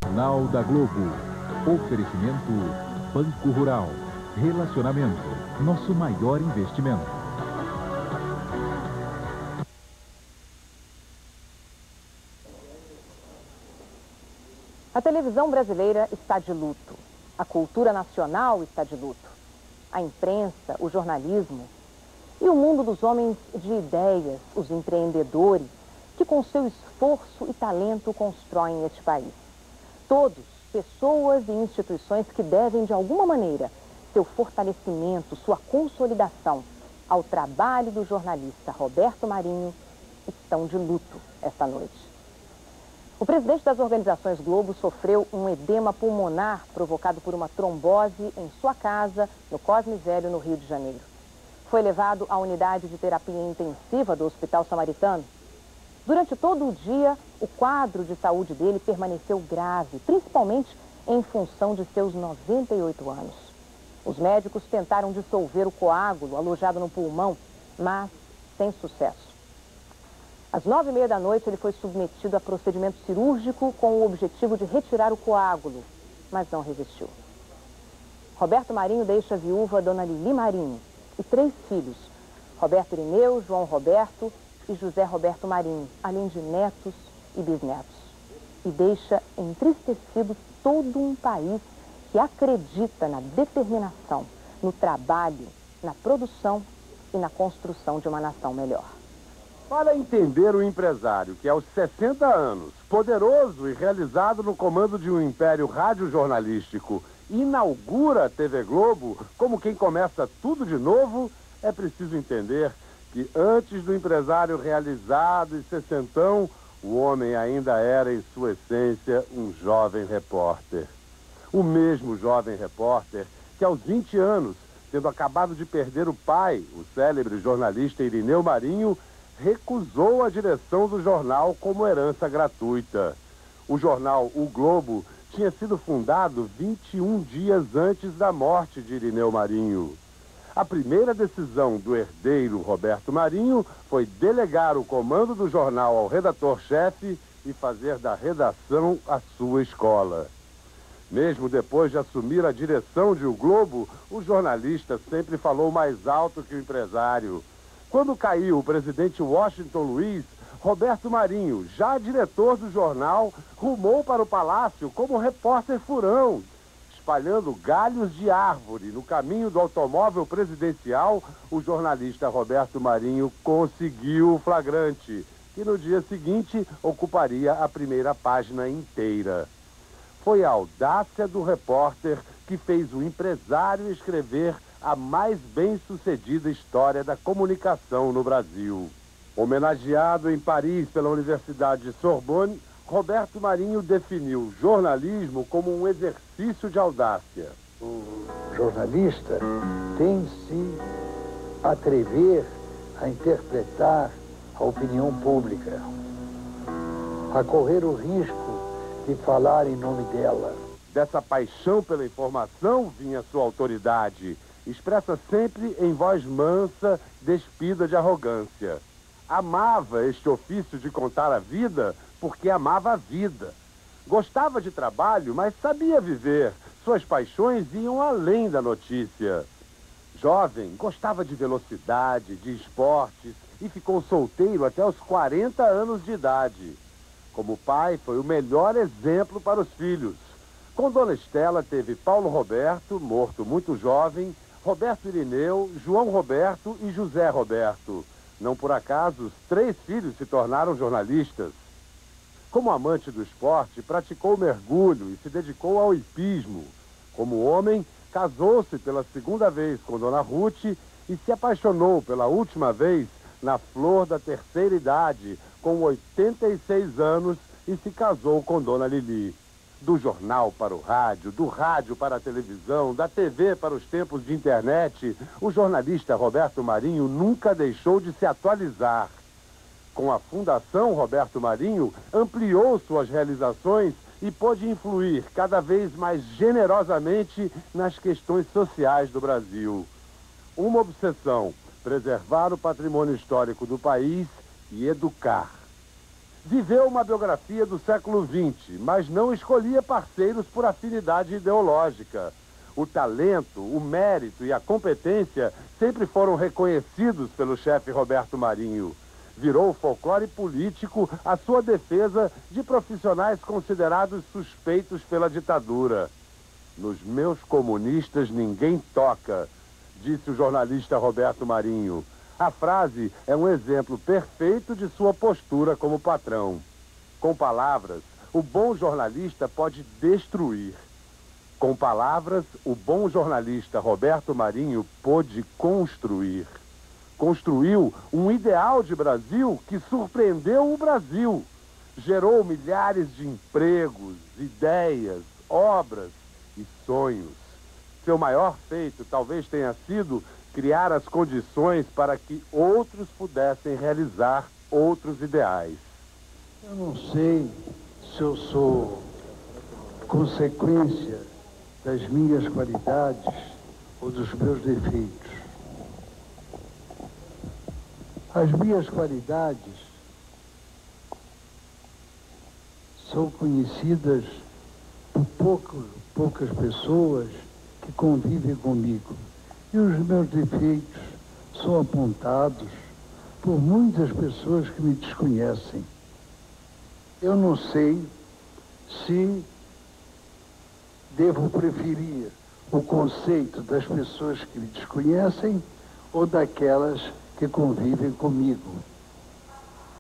Jornal da Globo. Oferecimento Banco Rural. Relacionamento, nosso maior investimento. A televisão brasileira está de luto. A cultura nacional está de luto. A imprensa, o jornalismo e o mundo dos homens de ideias, os empreendedores, que com seu esforço e talento constroem este país. Todos, pessoas e instituições que devem, de alguma maneira, seu fortalecimento, sua consolidação ao trabalho do jornalista Roberto Marinho, estão de luto esta noite. O presidente das organizações Globo sofreu um edema pulmonar provocado por uma trombose em sua casa, no Cosme Velho, no Rio de Janeiro. Foi levado à unidade de terapia intensiva do Hospital Samaritano. Durante todo o dia, o quadro de saúde dele permaneceu grave, principalmente em função de seus 98 anos. Os médicos tentaram dissolver o coágulo alojado no pulmão, mas sem sucesso. Às 9h30 da noite, ele foi submetido a procedimento cirúrgico com o objetivo de retirar o coágulo, mas não resistiu. Roberto Marinho deixa a viúva Dona Lili Marinho e 3 filhos, Roberto Irineu, João Roberto e José Roberto Marinho, além de netos e bisnetos. E deixa entristecido todo um país que acredita na determinação, no trabalho, na produção e na construção de uma nação melhor. Para entender o empresário que aos 60 anos, poderoso e realizado no comando de um império radiojornalístico, inaugura a TV Globo como quem começa tudo de novo, é preciso entender que antes do empresário realizado e sessentão, o homem ainda era, em sua essência, um jovem repórter. O mesmo jovem repórter que aos 20 anos, tendo acabado de perder o pai, o célebre jornalista Irineu Marinho, recusou a direção do jornal como herança gratuita. O jornal O Globo tinha sido fundado 21 dias antes da morte de Irineu Marinho. A primeira decisão do herdeiro Roberto Marinho foi delegar o comando do jornal ao redator-chefe e fazer da redação a sua escola. Mesmo depois de assumir a direção de O Globo, o jornalista sempre falou mais alto que o empresário. Quando caiu o presidente Washington Luiz, Roberto Marinho, já diretor do jornal, rumou para o palácio como repórter furão, espalhando galhos de árvore no caminho do automóvel presidencial. O jornalista Roberto Marinho conseguiu o flagrante, que no dia seguinte ocuparia a primeira página inteira. Foi a audácia do repórter que fez o empresário escrever a mais bem-sucedida história da comunicação no Brasil. Homenageado em Paris pela Universidade Sorbonne, Roberto Marinho definiu jornalismo como um exercício de audácia. O jornalista tem que se atrever a interpretar a opinião pública, a correr o risco de falar em nome dela. Dessa paixão pela informação vinha sua autoridade, expressa sempre em voz mansa, despida de arrogância. Amava este ofício de contar a vida porque amava a vida. Gostava de trabalho, mas sabia viver. Suas paixões iam além da notícia. Jovem, gostava de velocidade, de esportes e ficou solteiro até os 40 anos de idade. Como pai, foi o melhor exemplo para os filhos. Com Dona Estela teve Paulo Roberto, morto muito jovem, Roberto Irineu, João Roberto e José Roberto. Não por acaso, os 3 filhos se tornaram jornalistas. Como amante do esporte, praticou mergulho e se dedicou ao hipismo. Como homem, casou-se pela segunda vez com Dona Ruth e se apaixonou pela última vez na flor da terceira idade, com 86 anos, e se casou com Dona Lili. Do jornal para o rádio, do rádio para a televisão, da TV para os tempos de internet, o jornalista Roberto Marinho nunca deixou de se atualizar. Com a Fundação Roberto Marinho, ampliou suas realizações e pôde influir cada vez mais generosamente nas questões sociais do Brasil. Uma obsessão: preservar o patrimônio histórico do país e educar. Viveu uma biografia do século XX, mas não escolhia parceiros por afinidade ideológica. O talento, o mérito e a competência sempre foram reconhecidos pelo chefe Roberto Marinho. Virou folclore político a sua defesa de profissionais considerados suspeitos pela ditadura. Nos meus comunistas ninguém toca, disse o jornalista Roberto Marinho. A frase é um exemplo perfeito de sua postura como patrão. Com palavras, o bom jornalista pode destruir. Com palavras, o bom jornalista Roberto Marinho pôde construir. Construiu um ideal de Brasil que surpreendeu o Brasil. Gerou milhares de empregos, ideias, obras e sonhos. Seu maior feito talvez tenha sido criar as condições para que outros pudessem realizar outros ideais. Eu não sei se eu sou consequência das minhas qualidades ou dos meus defeitos. As minhas qualidades são conhecidas por poucas pessoas que convivem comigo. E os meus defeitos são apontados por muitas pessoas que me desconhecem. Eu não sei se devo preferir o conceito das pessoas que me desconhecem ou daquelas que convivem comigo.